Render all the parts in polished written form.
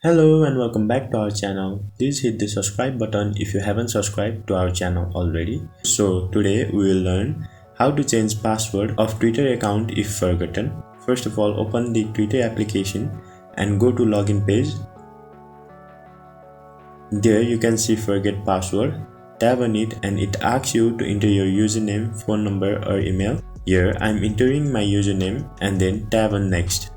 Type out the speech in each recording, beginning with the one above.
Hello and welcome back to our channel. Please hit the subscribe button if you haven't subscribed to our channel already. So today we will learn how to change password of Twitter account if forgotten. First of all, open the Twitter application and go to login page. There you can see forget password. Tap on it and it asks you to enter your username, phone number or email. Here I am entering my username and then tap on next.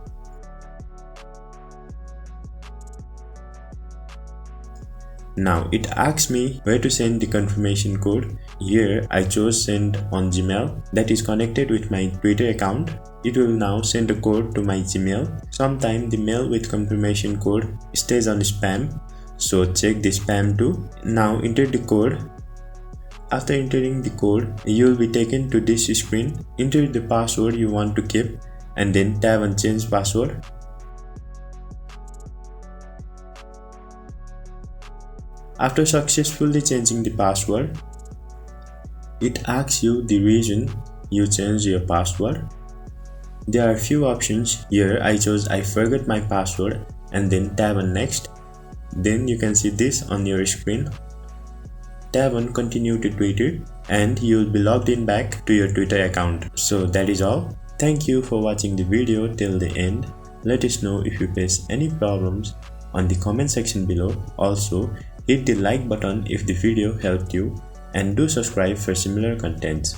Now it asks me where to send the confirmation code. Here I chose send on Gmail that is connected with my Twitter account. It will now send a code to my Gmail. Sometimes the mail with confirmation code stays on spam, so check the spam too. Now enter the code. After entering the code, you will be taken to this screen. Enter the password you want to keep and then tap on change password. After successfully changing the password, it asks you the reason you changed your password. There are few options. Here I chose I forgot my password and then tap on next. Then you can see this on your screen. Tap on continue to Twitter and you will be logged in back to your Twitter account. So that is all. Thank you for watching the video till the end. Let us know if you face any problems on the comment section below. Also, hit the like button if the video helped you and do subscribe for similar contents.